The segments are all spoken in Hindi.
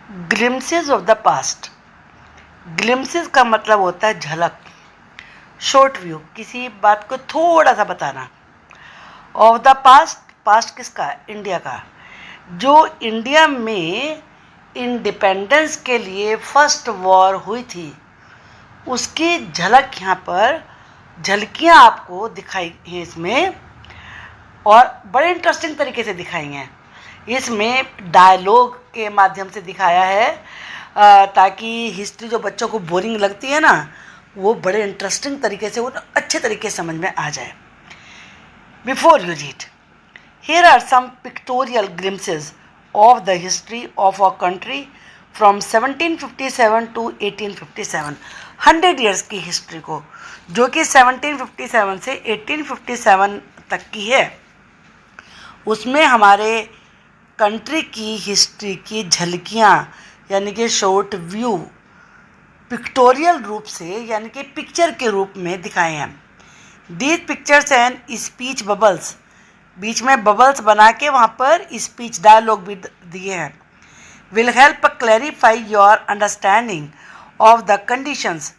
Glimpses of the past. Glimpses का मतलब होता है झलक, शॉर्ट व्यू, किसी बात को थोड़ा सा बताना। ऑफ द पास्ट, पास्ट किसका? इंडिया का। जो इंडिया में इंडिपेंडेंस के लिए फर्स्ट वॉर हुई थी, उसकी झलक यहाँ पर, झलकियाँ आपको दिखाई हैं इसमें, और बड़े इंटरेस्टिंग तरीके से दिखाई हैं। इसमें डायलॉग के माध्यम से दिखाया है, ताकि हिस्ट्री जो बच्चों को बोरिंग लगती है ना, वो बड़े इंटरेस्टिंग तरीके से, वो अच्छे तरीके से समझ में आ जाए। Before you read, here are some pictorial glimpses of the history of our country from 1757 to 1857। 100 years की हिस्ट्री को, जो कि 1757 से 1857 तक की है, उसमें हमारे कंट्री की हिस्ट्री की झलकियाँ, यानी कि शॉर्ट व्यू, पिक्टोरियल रूप से, यानी कि पिक्चर के रूप में दिखाए हैं। These pictures and speech bubbles, बीच में बबल्स बना के वहाँ पर स्पीच डायलॉग भी दिए हैं। Will help clarify your understanding of the conditions,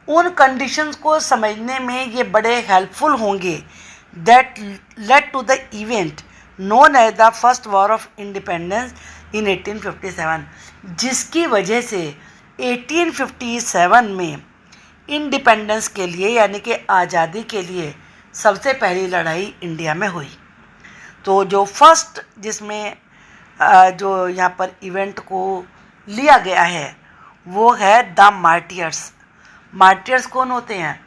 उन कंडीशंस को समझने में ये बड़े हेल्पफुल होंगे। That led to the event known as the first war of independence in 1857, जिसकी वजह से 1857 में इंडिपेंडेंस के लिए, यानी कि आज़ादी के लिए, सबसे पहली लड़ाई इंडिया में हुई। तो जो फर्स्ट, जिसमें जो यहाँ पर इवेंट को लिया गया है, वो है द मार्टियर्स। मार्टियर्स कौन होते हैं?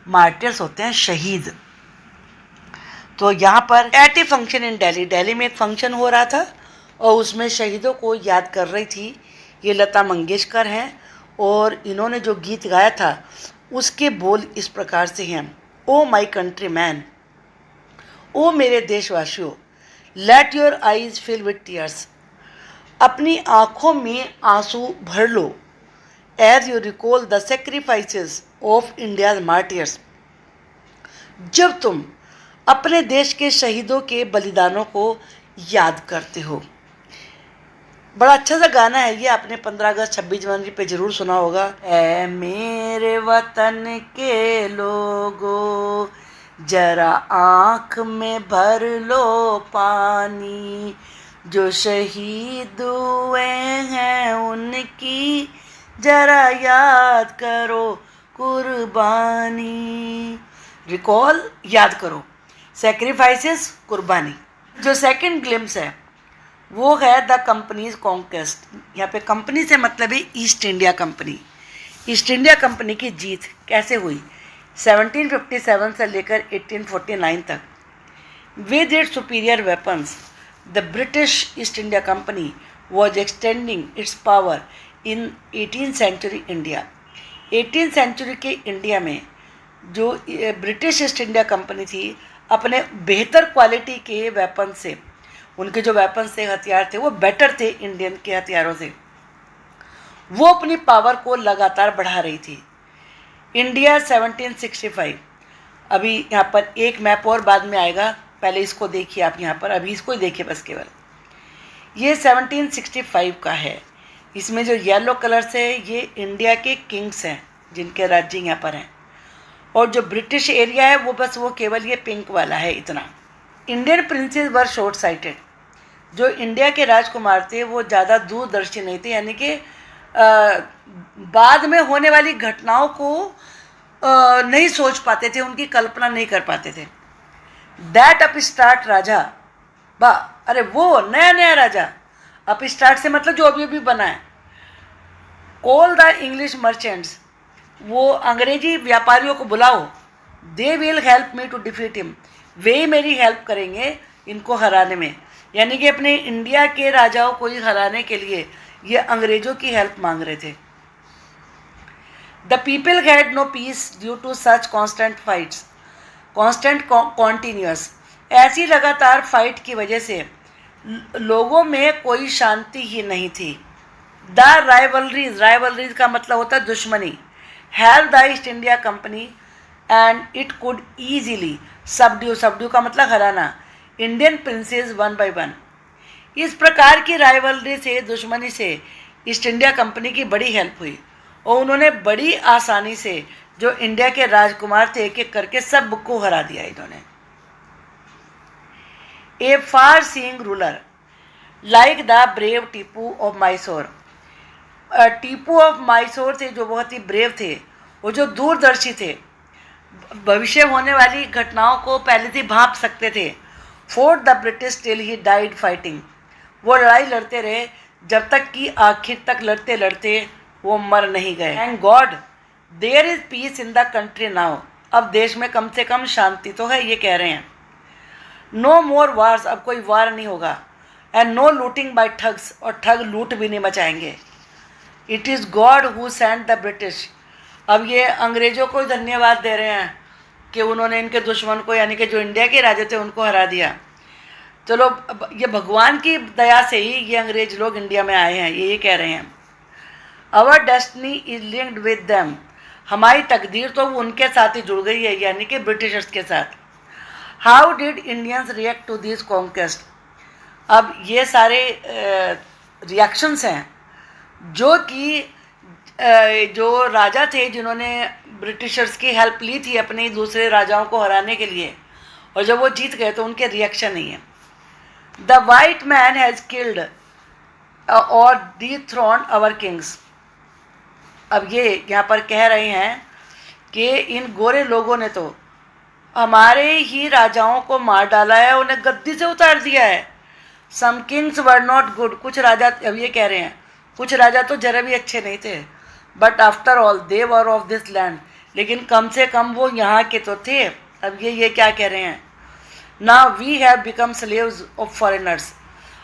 मार्टियर्स होते हैं शहीद। तो यहाँ पर at a function in Delhi, Delhi में एक फंक्शन हो रहा था और उसमें शहीदों को याद कर रही थी ये लता मंगेशकर हैं, और इन्होंने जो गीत गाया था उसके बोल इस प्रकार से हैं। ओ माई कंट्री मैन, ओ मेरे देशवासियों, let your eyes fill with tears, अपनी आँखों में आंसू भर लो। As you recall the sacrifices of India's martyrs, जब तुम अपने देश के शहीदों के बलिदानों को याद करते हो। बड़ा अच्छा सा गाना है ये, आपने 15 अगस्त 26 जनवरी पे ज़रूर सुना होगा। ऐ मेरे वतन के लोगों, जरा आँख में भर लो पानी, जो शहीद हुए हैं उनकी जरा याद करो कुर्बानी। रिकॉल, याद करो, सेक्रीफाइसेस, कुर्बानी। जो सेकंड ग्लिम्स है वो है द कंपनीज कॉन्क्वेस्ट। यहाँ पे कंपनी से मतलब है East India Company. East India Company की जीत कैसे हुई 1757 से लेकर 1849 तक। With its superior weapons, the British East India Company was extending its power in 18th century India. 18th century के इंडिया में जो ब्रिटिश ईस्ट इंडिया कंपनी थी, अपने बेहतर क्वालिटी के वेपन से, उनके जो वेपन्स थे, हथियार थे, वो बेटर थे इंडियन के हथियारों से, वो अपनी पावर को लगातार बढ़ा रही थी। इंडिया 1765, अभी यहाँ पर एक मैप और बाद में आएगा, पहले इसको देखिए आप यहाँ पर, अभी इसको ही देखिए बस केवल। ये 1765 का है। इसमें जो येलो कलर से ये इंडिया के किंग्स हैं जिनके राज्य यहाँ पर हैं, और जो ब्रिटिश एरिया है वो बस वो केवल ये पिंक वाला है, इतना। इंडियन प्रिंसेस वर शॉर्ट साइटेड, जो इंडिया के राजकुमार थे वो ज़्यादा दूरदर्शी नहीं थे, यानी कि बाद में होने वाली घटनाओं को नहीं सोच पाते थे, उनकी कल्पना नहीं कर पाते थे। दैट अपस्टार्ट राजा, बा अरे वो नया नया राजा, अपस्टार्ट से मतलब जो अभी अभी बना है। कॉल द इंग्लिश मर्चेंट्स, वो अंग्रेजी व्यापारियों को बुलाओ। They will help me to defeat him, वे ही मेरी हेल्प करेंगे इनको हराने में, यानी कि अपने इंडिया के राजाओं को ही हराने के लिए ये अंग्रेजों की हेल्प मांग रहे थे। The people had no peace due to such constant fights, constant continuous, ऐसी लगातार फाइट की वजह से लोगों में कोई शांति ही नहीं थी। द राइवलरीज, राइवलरीज का मतलब होता है दुश्मनी, have the East India company and it could easily subdue, subdue का मतलब हराना, Indian princess one by one. इस प्रकार की राइवलरी से, दुश्मनी से ईस्ट इंडिया कंपनी की बड़ी हेल्प हुई और उन्होंने बड़ी आसानी से जो इंडिया के राजकुमार थे एक एक करके सब को हरा दिया इन्होंने। A far seeing ruler like the brave Tipu of Mysore. Tipu of Mysore थे जो बहुत ही ब्रेव थे, वो जो दूरदर्शी थे, भविष्य होने वाली घटनाओं को पहले से भांप सकते थे। Fort the British till he died fighting. वो लड़ाई लड़ते रहे जब तक कि आखिर तक लड़ते लड़ते वो मर नहीं गए। Thank God there is peace in the country now. अब देश में कम से कम शांति तो है, ये कह रहे हैं। नो मोर वार्स, अब कोई वार नहीं होगा। And no looting by thugs, और ठग लूट भी नहीं मचाएंगे। It is God who sent the British. अब ये अंग्रेज़ों को धन्यवाद दे रहे हैं कि उन्होंने इनके दुश्मन को, यानी कि जो इंडिया के राजा थे, उनको हरा दिया। चलो, ये भगवान की दया से ही ये अंग्रेज लोग इंडिया में आए हैं, ये कह रहे हैं। Our destiny is linked with them. हमारी तकदीर तो उनके साथ ही जुड़ गई है, यानी कि ब्रिटिशर्स के साथ। How did Indians react to this conquest. अब ये सारे रिएक्शंस हैं जो कि जो राजा थे जिन्होंने ब्रिटिशर्स की हेल्प ली थी अपने दूसरे राजाओं को हराने के लिए, और जब वो जीत गए तो उनके रिएक्शन नहीं है। The white man has killed और डिथ्रोन्ड आवर किंग्स। अब ये यहाँ पर कह रहे हैं कि इन गोरे लोगों ने तो हमारे ही राजाओं को मार डाला है, उन्हें गद्दी से उतार दिया है। सम किंग्स वर नॉट गुड। कुछ राजा, अब ये कह रहे हैं, कुछ राजा तो जरा भी अच्छे नहीं थे। But after all they were of this land. लेकिन कम से कम वो यहाँ के तो थे। अब ये क्या कह रहे हैं, now we have become slaves of foreigners.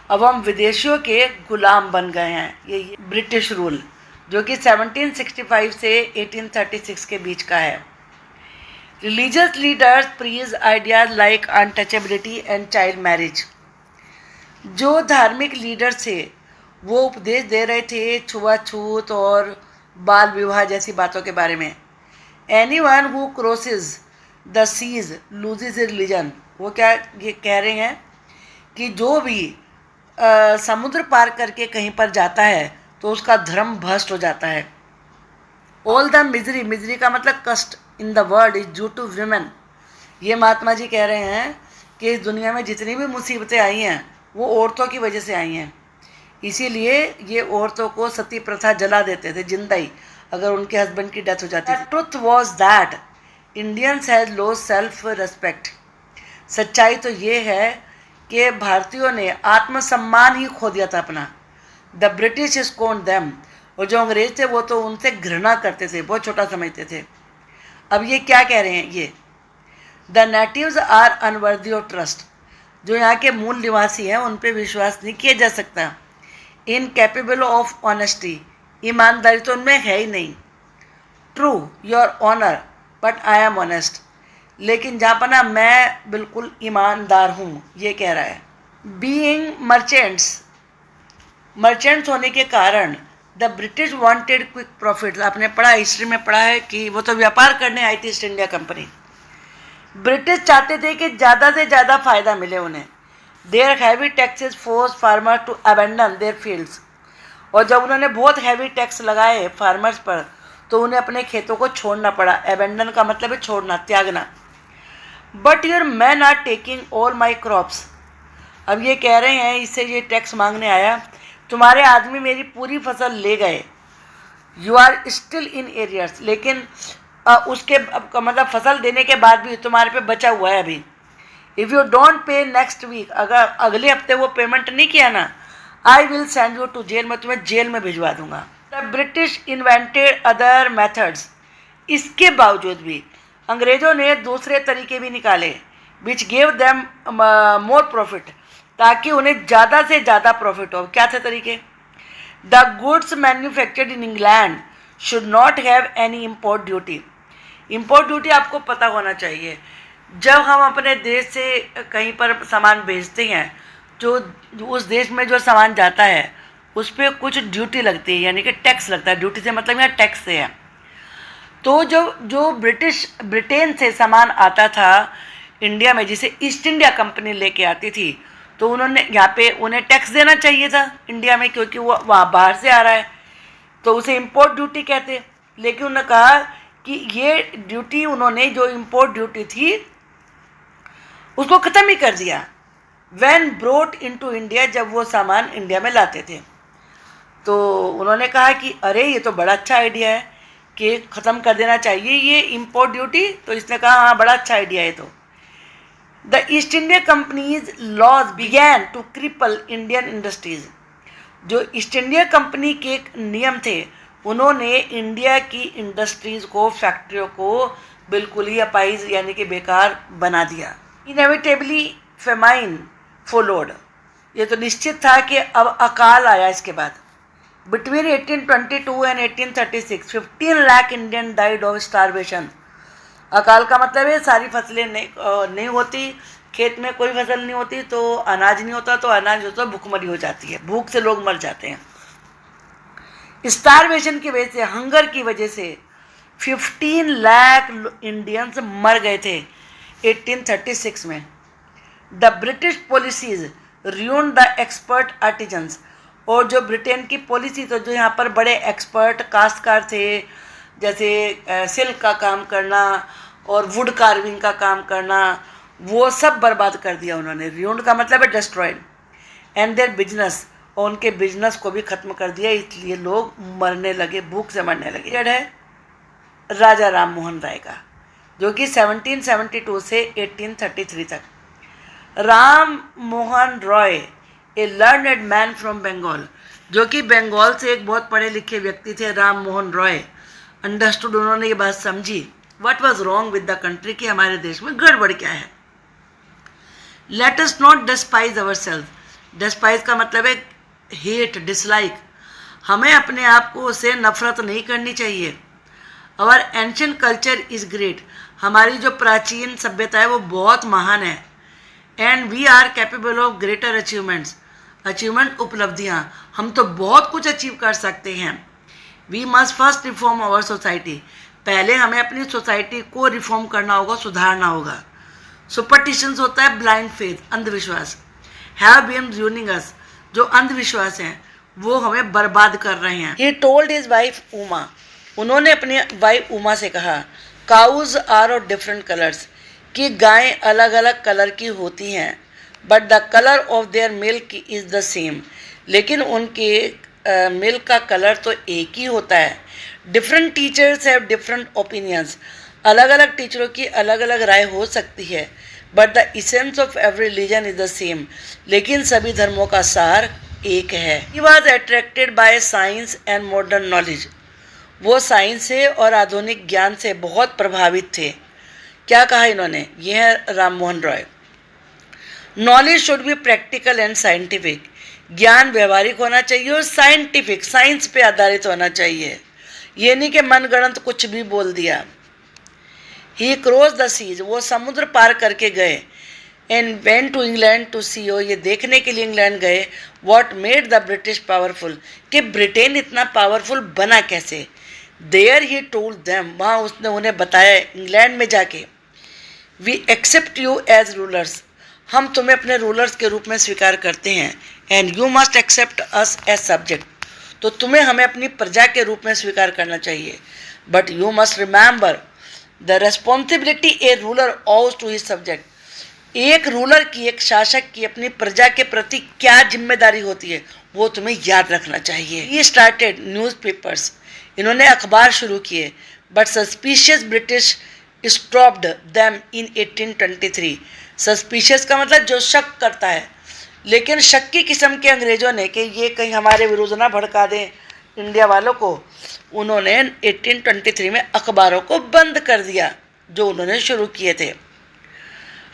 अब हम विदेशियों के गुलाम बन गए हैं। ये ब्रिटिश रूल जो कि 1765 से 1836 के बीच का है। Religious leaders preach ideas like untouchability and child marriage. जो धार्मिक लीडर्स थे वो उपदेश दे रहे थे छुआछूत और बाल विवाह जैसी बातों के बारे में। Anyone who crosses the seas loses religion. वो क्या ये कह रहे हैं कि जो भी समुद्र पार करके कहीं पर जाता है तो उसका धर्म भ्रष्ट हो जाता है। ऑल द मिजरी, मिजरी का मतलब कष्ट, in the world is due to women. ये महात्मा जी कह रहे हैं कि इस दुनिया में जितनी भी मुसीबतें आई हैं वो औरतों की वजह से आई हैं। इसीलिए ये औरतों को सती प्रथा जला देते थे जिंदा ही, अगर उनके हस्बैंड की डेथ हो जाती थी। Truth was that Indians has low self respect. सच्चाई तो ये है कि भारतीयों ने आत्मसम्मान ही खो दिया था अपना। The British scorn them. और जो अंग्रेज थे वो तो उनसे घृणा करते थे, बहुत छोटा समझते थे। अब ये क्या कह रहे हैं, ये the natives are unworthy of trust. जो यहाँ के मूल निवासी हैं उन पे विश्वास नहीं किया जा सकता। Incapable of honesty. ईमानदारी तो उनमें है ही नहीं। True your honour but I am honest. लेकिन जहाँ पर ना मैं बिल्कुल ईमानदार हूँ, ये कह रहा है। बीइंग मर्चेंट्स, मर्चेंट्स होने के कारण the British wanted quick profit. आपने पढ़ा, हिस्ट्री में पढ़ा है कि वो तो व्यापार करने आई थी ईस्ट इंडिया कंपनी। ब्रिटिश चाहते थे कि ज़्यादा से ज़्यादा फ़ायदा मिले उन्हें। Their heavy taxes force farmer to abandon their fields. और जब उन्होंने बहुत हैवी टैक्स लगाए फार्मर्स पर तो उन्हें अपने खेतों को छोड़ना पड़ा। अबेंडन का मतलब है छोड़ना, त्यागना। But your man are taking all my crops. अब ये कह रहे हैं, इससे ये टैक्स मांगने आया, तुम्हारे आदमी मेरी पूरी फसल ले गए। You are still in arrears. लेकिन उसके मतलब फसल देने के बाद भी तुम्हारे पे बचा हुआ है अभी। If you don't pay next week, अगर अगले हफ्ते वो पेमेंट नहीं किया ना, I will send you to jail. मैं तुम्हें जेल में भिजवा दूंगा। The British invented other methods. इसके बावजूद भी अंग्रेज़ों ने दूसरे तरीके भी निकाले, which gave them more profit, ताकि उन्हें ज़्यादा से ज़्यादा प्रॉफिट हो। क्या थे तरीके? The goods manufactured in England should not have any import duty. Import duty आपको पता होना चाहिए। जब हम अपने देश से कहीं पर सामान भेजते हैं, जो उस देश में जो सामान जाता है उस पर कुछ ड्यूटी लगती है, यानी कि टैक्स लगता है। ड्यूटी से मतलब यहाँ टैक्स से है। तो जो ब्रिटेन से सामान आता था इंडिया में, जिसे ईस्ट इंडिया कंपनी लेके आती थी, तो उन्होंने यहाँ पे उन्हें टैक्स देना चाहिए था इंडिया में, क्योंकि वो वहाँ बाहर से आ रहा है, तो उसे इम्पोर्ट ड्यूटी कहते। लेकिन उन्होंने कहा कि ये ड्यूटी, उन्होंने जो इम्पोर्ट ड्यूटी थी उसको ख़त्म ही कर दिया व्हेन ब्रोट इनटू इंडिया, जब वो सामान इंडिया में लाते थे। तो उन्होंने कहा कि अरे ये तो बड़ा अच्छा आइडिया है कि ख़त्म कर देना चाहिए ये इम्पोर्ट ड्यूटी। तो इसने कहा हाँ बड़ा अच्छा आइडिया है। तो the East India Company's laws began to cripple Indian industries. जो ईस्ट इंडिया कंपनी के नियम थे, उन्होंने इंडिया की इंडस्ट्रीज़ को, फैक्ट्रियों को बिल्कुल ही अपाइज यानी कि बेकार बना दिया। इनएविटेबली फेमाइन फॉलोड, ये तो निश्चित था कि अब अकाल आया इसके बाद। Between 1822 and 1836 15 lakh Indian died of starvation. अकाल का मतलब है सारी फसलें नहीं होती, खेत में कोई फसल नहीं होती तो अनाज नहीं होता, तो अनाज होता भूखमरी हो जाती है, भूख से लोग मर जाते हैं। स्टारवेशन की वजह से, हंगर की वजह से 15 लाख इंडियंस मर गए थे 1836 में। The British policies ruined the expert artisans. और जो ब्रिटेन की पॉलिसी, तो जो यहाँ पर बड़े एक्सपर्ट काश्तकार थे, जैसे सिल्क का काम करना और वुड कार्विंग का काम करना, वो सब बर्बाद कर दिया उन्होंने। ruined का मतलब है डिस्ट्रॉयड। एंड देयर बिजनेस, और उनके बिजनेस को भी ख़त्म कर दिया, इसलिए लोग मरने लगे, भूख से मरने लगे। ये है राजा राम मोहन राय का, जो कि 1772 से 1833 तक। राम मोहन रॉय, ए लर्नड मैन फ्रॉम बंगाल, जो कि बंगाल से एक बहुत पढ़े लिखे व्यक्ति थे, राम मोहन रॉय। अंडरस्टूड, उन्होंने ये बात समझी what was wrong with the country, कि हमारे देश में गड़बड़ क्या है। Let us not despise our self. Despise का मतलब है हेट, डिसलाइक। हमें अपने आप को से नफरत नहीं करनी चाहिए। Our ancient culture is great, हमारी जो प्राचीन सभ्यता है वो बहुत महान है। And we are capable of greater achievements, achievement उपलब्धियाँ, हम तो बहुत कुछ अचीव कर सकते हैं। We must first reform our society, पहले हमें अपनी सोसाइटी को रिफॉर्म करना होगा, सुधारना होगा। सुपरस्टिशंस होता है ब्लाइंड फेथ, अंधविश्वास। हैव बीन रूइनिंग अस, जो अंधविश्वास हैं वो हमें बर्बाद कर रहे हैं। He told his wife Uma, उन्होंने अपनी वाइफ उमा से कहा, cows are of different colours, कि गायें अलग अलग कलर की होती हैं, but the colour of their milk is the same, लेकिन उनके मिल्क का कलर तो एक ही होता है। Different teachers have different opinions, अलग अलग टीचरों की अलग अलग राय हो सकती है, but the essence of every religion is the same, लेकिन सभी धर्मों का सार एक है। He was attracted by science and modern knowledge, वो साइंस से और आधुनिक ज्ञान से बहुत प्रभावित थे। क्या कहा इन्होंने, ये है Ram Mohan Roy. Knowledge should be practical and scientific, ज्ञान व्यवहारिक होना चाहिए और साइंटिफिक, साइंस पे आधारित होना चाहिए, ये नहीं कि मनगढ़ंत कुछ भी बोल दिया। ही क्रॉस द सीज, वो समुद्र पार करके गए। And went to England to see ओ, ये देखने के लिए इंग्लैंड गए। What made the British powerful, कि ब्रिटेन इतना पावरफुल बना कैसे। देयर ही टोल्ड देम, वहाँ उसने उन्हें बताया इंग्लैंड में जाके, we accept you as rulers, हम तुम्हें अपने रूलर्स के रूप में स्वीकार करते हैं। And you must accept us as subject, तो तुम्हें हमें अपनी प्रजा के रूप में स्वीकार करना चाहिए। But you must remember the responsibility a ruler owes to his subject, एक रूलर की, एक शासक की अपनी प्रजा के प्रति क्या जिम्मेदारी होती है वो तुम्हें याद रखना चाहिए। ही स्टार्टेड न्यूज़पेपर्स, इन्होंने अखबार शुरू किए। But suspicious British stopped them in 1823, suspicious का मतलब जो शक करता है, लेकिन शक्की किस्म के अंग्रेज़ों ने कि ये कहीं हमारे विरुद्ध ना भड़का दें इंडिया वालों को, उन्होंने 1823 में अखबारों को बंद कर दिया जो उन्होंने शुरू किए थे।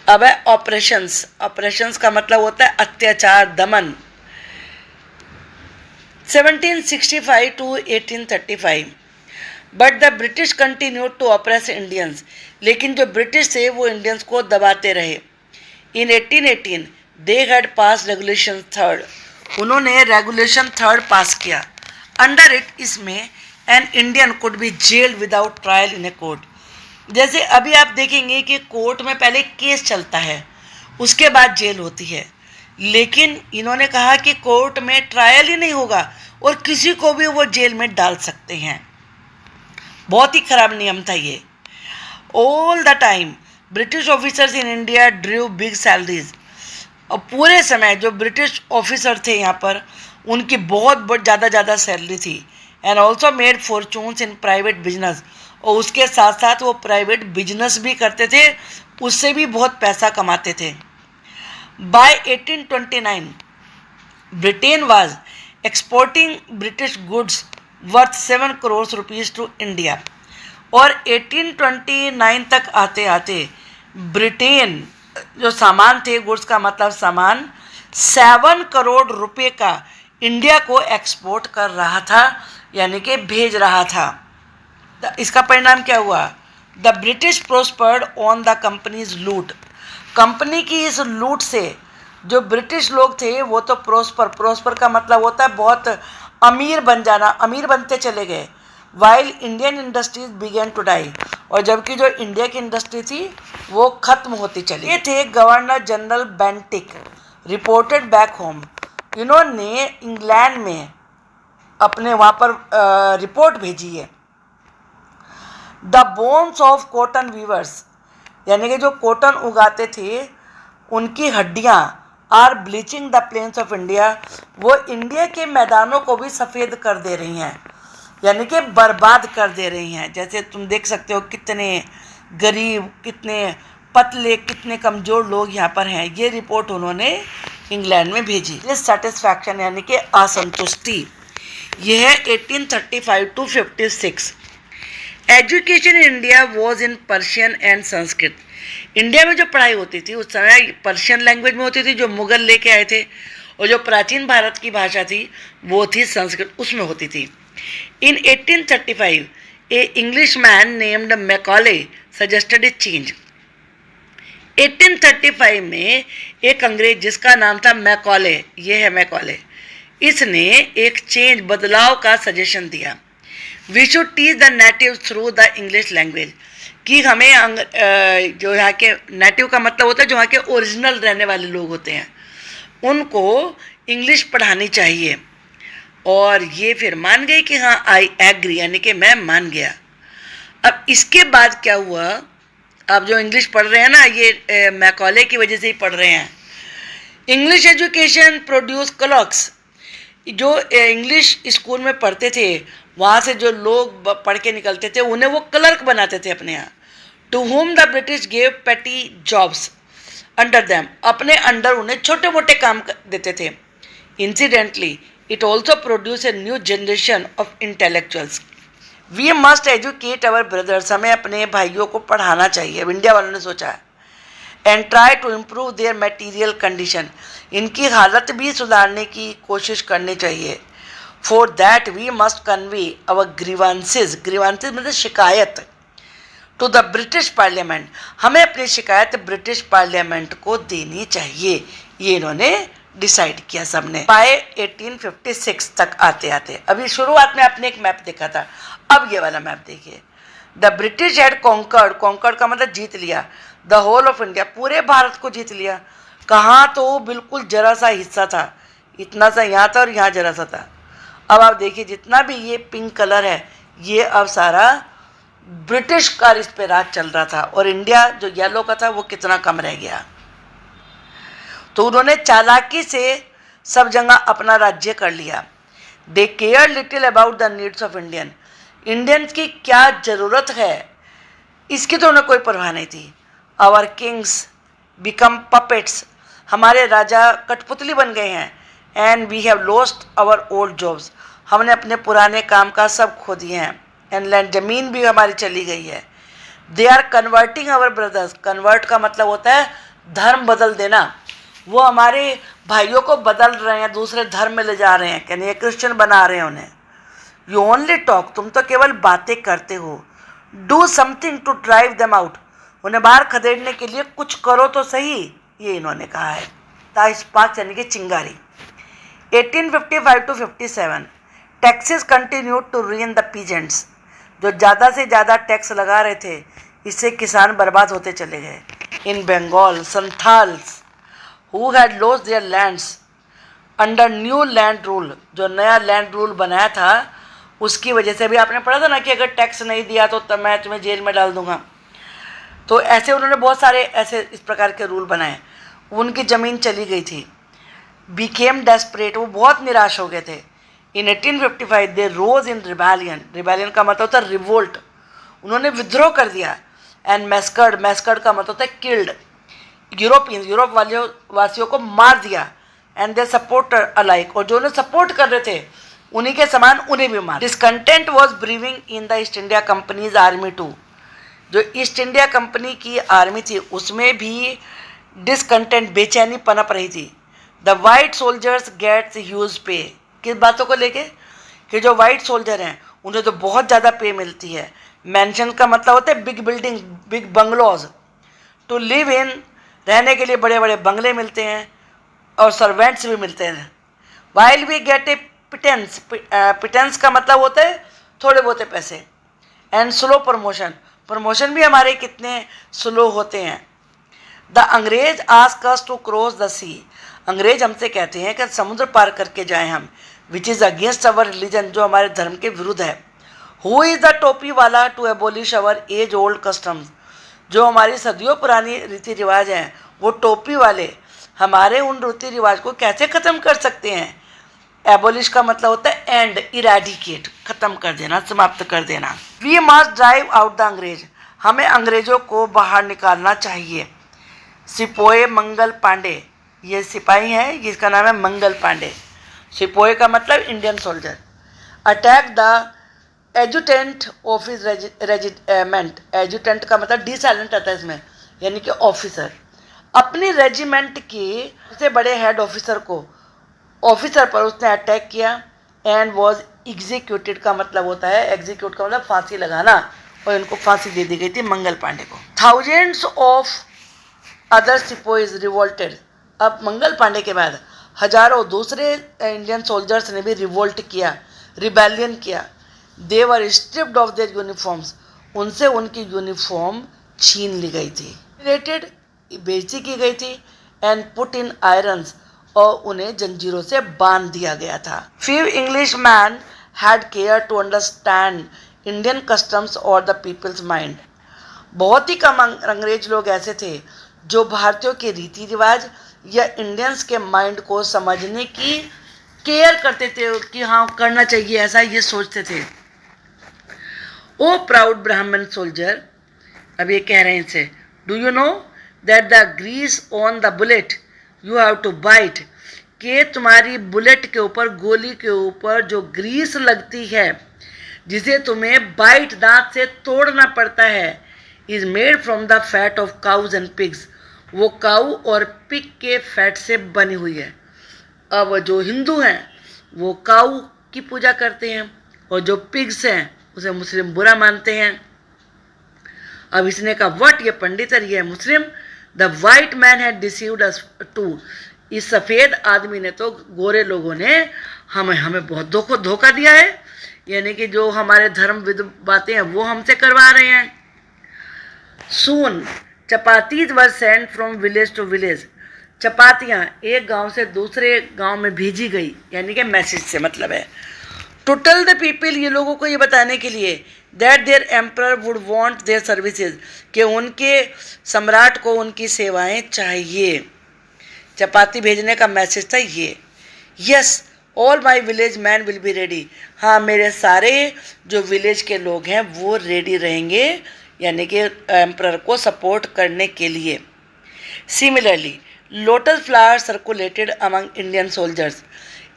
अब है ऑपरेशंस, ऑपरेशंस का मतलब होता है अत्याचार, दमन। 1765 to 1835, but the British continued to oppress Indians, लेकिन जो ब्रिटिश थे वो इंडियंस को दबाते रहे। इन 1818 they had pass regulation 3rd, उन्होंने रेगुलेशन 3rd पास किया। अंडर इट, इसमें an Indian could be gelled without trial in a court. जैसे अभी आप देखेंगे कि कोर्ट में पहले केस चलता है, उसके बाद जेल होती है, लेकिन इन्होंने कहा कि कोर्ट में ट्रायल ही नहीं होगा और किसी को भी वो जेल में डाल सकते हैं। बहुत ही खराब नियम था ये। All the time British officers in India Drew big salaries. और पूरे समय जो ब्रिटिश ऑफिसर थे यहाँ पर, उनकी बहुत ज़्यादा सैलरी थी। And also made fortunes in private business. और उसके साथ साथ वो प्राइवेट बिजनेस भी करते थे, उससे भी बहुत पैसा कमाते थे। By 1829 Britain was exporting British goods worth 7 crore rupees to India. और 1829 तक आते आते ब्रिटेन जो सामान थे, गुड्स का मतलब सामान, 7 करोड़ रुपए का इंडिया को एक्सपोर्ट कर रहा था, यानी कि भेज रहा था। इसका परिणाम क्या हुआ? The British prospered on the company's loot. Company की इस लूट से जो ब्रिटिश लोग थे वो तो प्रोस्पर का मतलब होता है बहुत अमीर बन जाना, अमीर बनते चले गए। While Indian industries began to die. और जबकि जो इंडिया की इंडस्ट्री थी वो खत्म होती चली। ये थे governor general Bentinck reported back home. इन्होंने इंग्लैंड में अपने वहाँ पर रिपोर्ट भेजी है। The bones of cotton weavers, यानी कि जो कॉटन उगाते थे उनकी हड्डियाँ are bleaching the plains of India. वो इंडिया के मैदानों को भी सफ़ेद कर दे रही हैं, यानी कि बर्बाद कर दे रही हैं। जैसे तुम देख सकते हो कितने गरीब, कितने पतले, कितने कमज़ोर लोग यहाँ पर हैं। ये रिपोर्ट उन्होंने इंग्लैंड में भेजी। डिससैटिस्फैक्शन यानी कि असंतुष्टि, यह है 1835 to 56। Education in India was in Persian and Sanskrit. India में जो पढ़ाई होती थी उस समय पर्शियन लैंग्वेज में होती थी जो मुग़ल लेके आए थे, और जो प्राचीन भारत की भाषा थी वो थी संस्कृत, उसमें होती थी। In 1835 a Englishman named Macaulay suggested a change. 1835 में एक अंग्रेज जिसका नाम था मैकॉले, ये है मैकॉले, इसने एक चेंज, बदलाव का सजेशन दिया। We should teach the native through the English language, कि हमें जो यहाँ के नेटिव का मतलब होता है जो यहाँ के ओरिजिनल रहने वाले लोग होते हैं उनको इंग्लिश पढ़ानी चाहिए। और ये फिर मान गई कि हाँ आई एग्री, यानी कि मैं मान गया। अब इसके बाद क्या हुआ? अब जो इंग्लिश पढ़ रहे हैं ना, ये मैकॉले की वजह से ही पढ़ रहे हैं। English education produce clerks. जो इंग्लिश स्कूल में पढ़ते थे वहाँ से जो लोग पढ़ के निकलते थे उन्हें वो क्लर्क बनाते थे अपने यहाँ। To whom the British gave petty jobs under them, अपने अंडर उन्हें छोटे मोटे काम देते थे। Incidentally it also produce a new generation of intellectuals. We must educate our brothers, हमें अपने भाइयों को पढ़ाना चाहिए, इंडिया वालों ने सोचा है। And try to improve their material condition, इनकी हालत भी सुधारने की कोशिश करनी चाहिए। For that we must convey our grievances, grievances मतलब शिकायत, टू द ब्रिटिश पार्लियामेंट, हमें अपनी शिकायत ब्रिटिश पार्लियामेंट को देनी चाहिए। ये इन्होंने डिसाइड किया सबने। बाय 1856 तक आते आते, अभी शुरुआत में आपने एक मैप देखा था, अब ये वाला मैप देखिए। The British had conquered, conquered का मतलब जीत लिया, द होल ऑफ इंडिया, पूरे भारत को जीत लिया। कहाँ तो बिल्कुल जरा सा हिस्सा था, इतना सा यहाँ था और यहाँ जरा सा था। अब आप देखिए जितना भी ये पिंक कलर है ये अब सारा ब्रिटिश का इस पे राज चल रहा था, और इंडिया जो येलो का था वो कितना कम रह गया। तो उन्होंने चालाकी से सब जगह अपना राज्य कर लिया। They care little about the needs of Indian, Indians की क्या ज़रूरत है इसकी तो उन्हें कोई परवाह नहीं थी। आवर किंग्स बिकम पपेट्स, हमारे राजा कठपुतली बन गए हैं। And we have lost our old jobs, हमने अपने पुराने काम का सब खो दिए हैं। एंड लैंड, ज़मीन भी हमारी चली गई है। They are converting our brothers, convert का मतलब होता है धर्म बदल देना, वो हमारे भाइयों को बदल रहे हैं, दूसरे धर्म में ले जा रहे हैं, यानी क्रिश्चियन बना रहे हैं उन्हें। यू ओनली टॉक, तुम तो केवल बातें करते हो। Do something to drive them out, उन्हें बाहर खदेड़ने के लिए कुछ करो तो सही, ये इन्होंने कहा है। ताइस्पाक यानी कि चिंगारी। 1855 to 57 taxes continue to ruin the peasants, जो ज़्यादा से ज़्यादा टैक्स लगा रहे थे इससे किसान बर्बाद होते चले गए। In Bengal Santhals who had lost their lands under new land rule, जो नया लैंड रूल बनाया था उसकी वजह से। भी आपने पढ़ा था ना कि अगर टैक्स नहीं दिया तो तब मैं तुम्हें जेल में डाल दूंगा। तो ऐसे उन्होंने बहुत सारे ऐसे इस प्रकार के रूल बनाए। उनकी ज़मीन चली गई थी। बिकेम डेस्परेट, वो बहुत निराश हो गए थे। इन 1855 दे रोज इन रिबेलियन, रिबेलियन का मतलब होता है रिवोल्ट, उन्होंने विद्रोह कर दिया। एंड मैस्कर्ड, मैस्कर्ड का मतलब होता है किल्ड, यूरोपियंस, यूरोप वासियों को मार दिया। एंड दे सपोर्ट अलाइक, और जो उन्हें सपोर्ट कर रहे थे उन्हीं के समान उन्हें भी मार। Discontent was brewing in the East India Company's army too, जो ईस्ट इंडिया कंपनी की आर्मी थी उसमें भी डिसकंटेंट, बेचैनी पनप रही थी। The white soldiers gets huge pay, किस बातों को लेके कि जो वाइट सोल्जर हैं उन्हें तो बहुत ज़्यादा पे मिलती है। मैंशन का मतलब होता है big building, big bungalows. To live in, रहने के लिए बड़े बड़े बंगले मिलते हैं और सर्वेंट्स भी मिलते हैं। While we get A pittance, pittance का मतलब होता है थोड़े बहुत पैसे। एंड स्लो प्रमोशन, प्रमोशन भी हमारे कितने स्लो होते हैं। द अंग्रेज ask us to cross the sea, अंग्रेज हमसे कहते हैं कि समुद्र पार करके जाएं हम, which is against our religion, जो हमारे धर्म के विरुद्ध है। हु इज़ द टोपी वाला to abolish our age old customs, जो हमारी सदियों पुरानी रीति रिवाज हैं वो टोपी वाले हमारे उन रीति रिवाज को कैसे ख़त्म कर सकते हैं। एबोलिश का मतलब होता है एंड, इरेडिकेट, ख़त्म कर देना, समाप्त कर देना। We must drive out the अंग्रेज, हमें अंग्रेजों को बाहर निकालना चाहिए। सिपोए मंगल पांडे, ये सिपाही हैं जिसका नाम है मंगल पांडे। सिपोए का मतलब Indian soldier. Attack the एजुटेंट of his regiment, एजुटेंट का मतलब डी साइलेंट आता है इसमें, यानी कि ऑफिसर। अपनी रेजिमेंट के सबसे बड़े हेड ऑफिसर को, ऑफिसर पर उसने अटैक किया। एंड वॉज एग्जीक्यूटेड का मतलब होता है, एग्जीक्यूट का मतलब फांसी लगाना, और इनको फांसी दे दी गई थी मंगल पांडे को। थाउजेंड्स ऑफ अदर सिपोइज रिवोल्टेड, अब मंगल पांडे के बाद हजारों दूसरे इंडियन सोल्जर्स ने भी रिवोल्ट किया, रिबेलियन किया। दे वर स्ट्रिप्ड ऑफ देयर यूनिफॉर्म्स, उनसे उनकी यूनिफॉर्म छीन ली गई थी, रिलेटेड बेइज्जती की गई थी। एंड पुट इन आयरन्स, और उन्हें जंजीरों से बांध दिया गया था। Few English man had care to understand Indian customs और द पीपल्स माइंड, बहुत ही कम अंग्रेज लोग ऐसे थे जो भारतीयों के रीति रिवाज या इंडियंस के माइंड को समझने की केयर करते थे कि हाँ करना चाहिए ऐसा, ये सोचते थे। ओ प्राउड ब्राह्मण सोल्जर, अब ये कह रहे हैं इनसे, do you know that the grease on the bullet you have to bite, कि तुम्हारी बुलेट के ऊपर, गोली के ऊपर जो ग्रीस लगती है जिसे तुम्हें बाइट, दांत से तोड़ना पड़ता है, is made from the fat of cows and pigs, वो काऊ और पिग के फैट से बनी हुई है। अब जो हिंदू हैं वो काऊ की पूजा करते हैं और जो पिग्स हैं उसे मुस्लिम बुरा मानते हैं। अब इसने कहा व्हाट, ये पंडित है, ये मुस्लिम। The white man had deceived us too, इस सफ़ेद आदमी ने तो, गोरे लोगों ने हमें बहुत धोखा दिया है, यानी कि जो हमारे धर्म विद बातें हैं वो हमसे करवा रहे हैं। Soon chapatis were sent from village to village, चपातियाँ एक गांव से दूसरे गांव में भेजी गई, यानी कि मैसेज से मतलब है। टू टेल द पीपल, ये लोगों को ये बताने के लिए, that their emperor would want their services, कि उनके सम्राट को उनकी सेवाएं चाहिए। चपाती भेजने का मैसेज था ये। Yes all my village man will be ready, हाँ मेरे सारे जो विलेज के लोग हैं वो रेडी रहेंगे, यानी कि एम्परर को सपोर्ट करने के लिए। Similarly lotus flower circulated among Indian soldiers,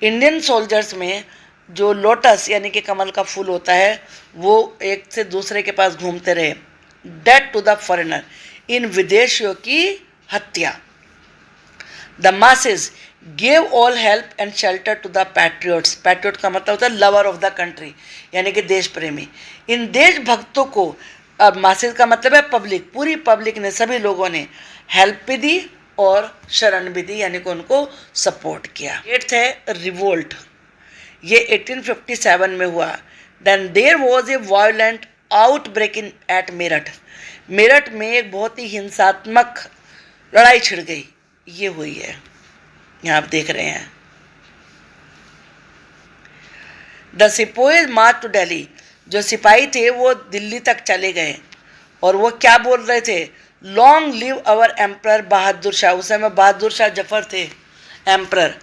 Indian soldiers में जो लोटस यानी कि कमल का फूल होता है वो एक से दूसरे के पास घूमते रहे। डेट टू द फॉरेनर, इन विदेशियों की हत्या। The masses gave all help and shelter to the patriots, patriot का मतलब होता है लवर ऑफ द कंट्री, यानी कि देश प्रेमी। इन देशभक्तों को, अब मासेस का मतलब है पब्लिक, पूरी पब्लिक ने, सभी लोगों ने हेल्प भी दी और शरण भी दी, यानी कि उनको सपोर्ट किया। एट्थ है रिवोल्ट, ये 1857 में हुआ। Then there was a violent outbreak in at Meerut, Meerut में एक बहुत ही हिंसात्मक लड़ाई छिड़ गई। ये हुई है, यहाँ आप देख रहे हैं। द सिपाहीज मार्च टू दिल्ली, जो सिपाही थे वो दिल्ली तक चले गए और वो क्या बोल रहे थे, long live our emperor Bahadur Shah. उस समय बहादुर शाह जफर थे एम्प्रर,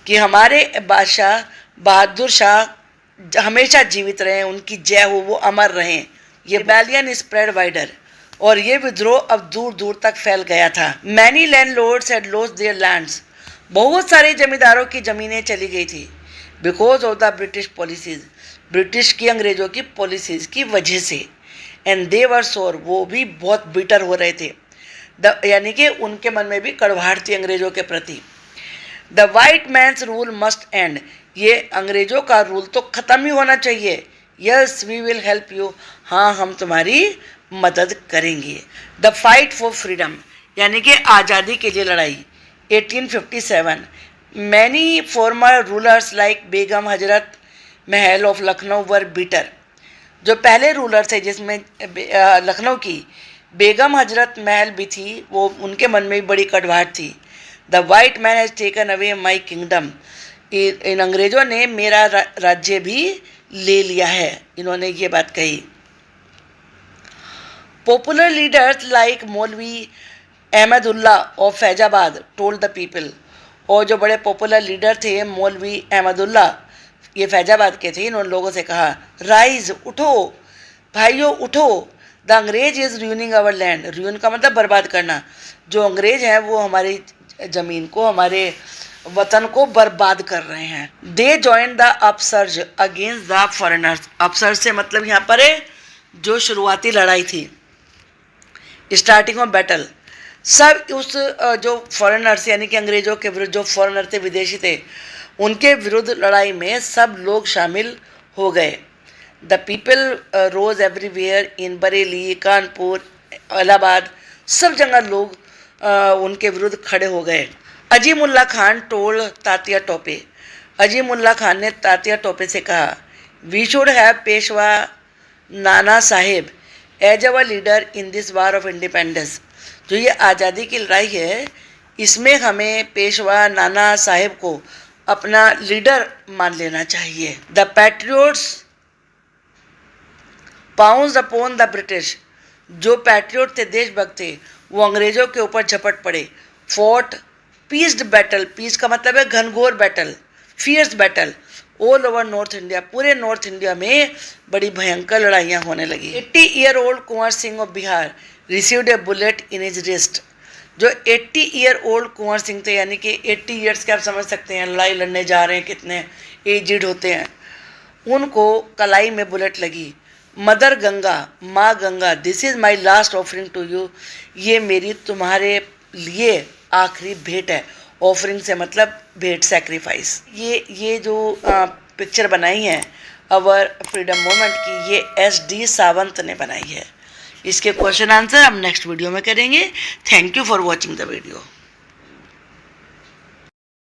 कि हमारे बादशाह बहादुर शाह हमेशा जीवित रहें, उनकी जय हो, वो अमर रहें। ये रिबेलियन स्प्रेड वाइडर, और ये विद्रोह अब दूर दूर तक फैल गया था। Many landlords had lost their lands, बहुत सारे जमींदारों की ज़मीनें चली गई थी। Because of the British policies, British की अंग्रेज़ों की पॉलिसीज़ की वजह से। एंड दे वर सोर, वो भी बहुत बिटर हो रहे थे, यानी कि उनके मन में भी कड़वाहट थी अंग्रेज़ों के प्रति। The white man's rule must end, ये अंग्रेज़ों का रूल तो ख़त्म ही होना चाहिए। Yes we will help you, हाँ हम तुम्हारी मदद करेंगे। द फाइट फॉर फ्रीडम, यानी कि आज़ादी के लिए लड़ाई। 1857, many farmer rulers like Begum Hazrat Mahal of Lucknow were bitter, जो पहले रूलर थे जिसमें लखनऊ की बेगम हजरत महल भी थी, वो उनके मन में भी बड़ी कड़वाहट थी। The white man has taken away my kingdom, इन अंग्रेज़ों ने मेरा राज्य भी ले लिया है, इन्होंने ये बात कही। पॉपुलर लीडर्स लाइक मौलवी Ahmadullah of Faizabad told the people, और जो बड़े पॉपुलर लीडर थे मौलवी अहमदुल्ला, ये फैजाबाद के थे, इन्होंने लोगों से कहा, राइज, उठो भाइयों उठो, द अंग्रेज is ruining our land. Ruin का मतलब बर्बाद करना, जो अंग्रेज हैं वो हमारी ज़मीन को, हमारे वतन को बर्बाद कर रहे हैं। They join the upsurge against the foreigners, upsurge से मतलब यहाँ पर है जो शुरुआती लड़ाई थी, स्टार्टिंग ऑफ बैटल। सब उस जो फॉरेनर्स यानी कि अंग्रेज़ों के विरुद्ध, जो फॉरेनर थे, विदेशी थे, उनके विरुद्ध लड़ाई में सब लोग शामिल हो गए। The people rose everywhere in Bareilly, Kanpur, Allahabad, सब जगह लोग उनके विरुद्ध खड़े हो गए। अजीमुल्ला खान टोल्ड तात्या टोपे, अजीमुल्ला खान ने तात्या टोपे से कहा, we should have Peshwa Nana Saheb as our leader in this war of independence. जो ये आज़ादी की लड़ाई है, इसमें हमें पेशवा नाना साहेब को अपना लीडर मान लेना चाहिए। The patriots pounce upon the British, जो पैट्रियोट थे, देशभक्त थे, वो अंग्रेज़ों के ऊपर झपट पड़े। फोर्ट पीस्ड बैटल, पीस का मतलब है घनघोर battle, fierce battle, all over north India, पूरे नॉर्थ इंडिया में बड़ी भयंकर लड़ाइयाँ होने लगी। 80 year old Kunwar Singh of Bihar received a bullet in his wrist, जो 80 ईयर ओल्ड कुंवर सिंह थे, यानी कि 80 ईयर्स के आप समझ सकते हैं, लड़ाई लड़ने जा रहे हैं, कितने एजिड होते हैं, उनको कलाई में बुलेट लगी। मदर गंगा, माँ Ganga, this is my last offering to you, ये मेरी तुम्हारे लिए आखिरी भेंट है। ऑफरिंग से मतलब भेंट, सेक्रीफाइस। ये जो पिक्चर बनाई है अवर फ्रीडम मूवमेंट की, ये SD सावंत ने बनाई है। इसके क्वेश्चन आंसर हम नेक्स्ट वीडियो में करेंगे। Thank you for watching the video.